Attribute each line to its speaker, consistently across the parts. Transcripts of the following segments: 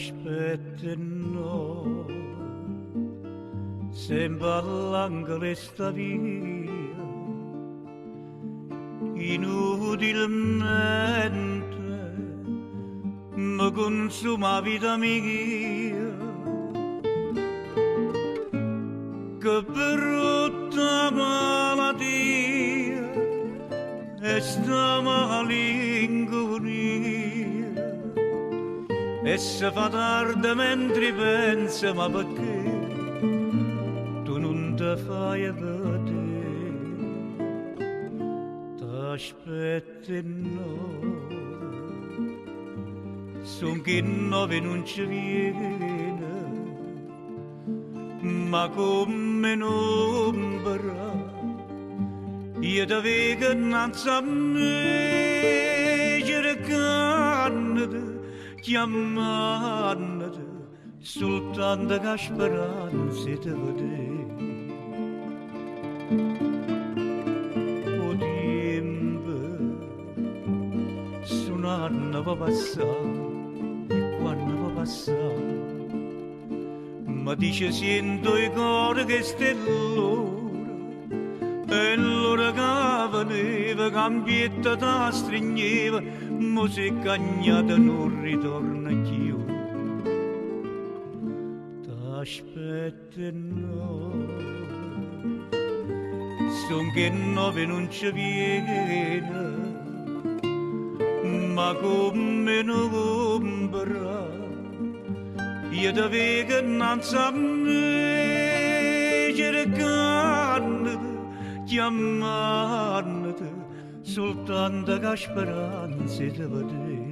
Speaker 1: t'aspetterò sempre all'angolo sta via inutilmente mi consuma vita mia che brutta malattia e sta malinconia e se fa tardi mentre pensa ma perché tu non te fai vedere t'aspetti no son che nove non ci viene ma come un'ombra io ti vedo innanzi a me cercandoti chiamandoti soltanto che speranza ti vedere o tempo su un anno va passare e quando va passare ma dice sento i cuore che stellora e l'ora che veniva cambietta da stringeva ma se cagnata non ritorna più t'aspetti no son che nove non ci viene ma come un'ombra io ti vedo innanzi a me cercandoti chiamandoti soltanto che speranza ti vedere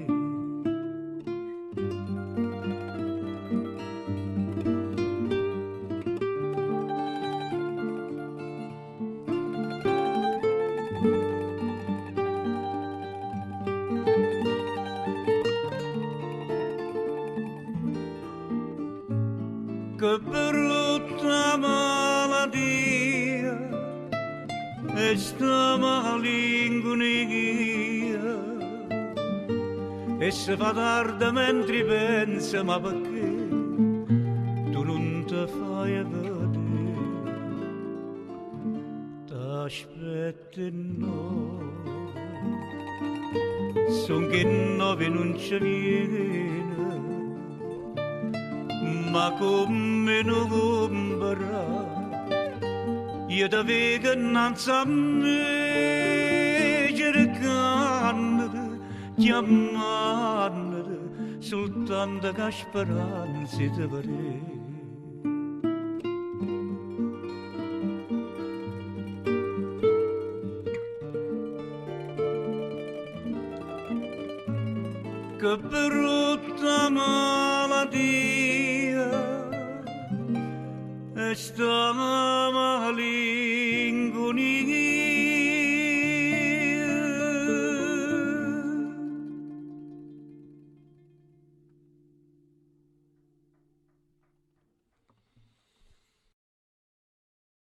Speaker 1: che brutta malattia e sta malinconia e se fa tardi mentre pensa ma perché tu non ti fai vedere t'aspetti no son che nove non ci viene ma come un'ombra io ti vedo innanzi a me cercandoti chiamandoti soltanto che speranza ti vedere che brutta malattia e sta malinconia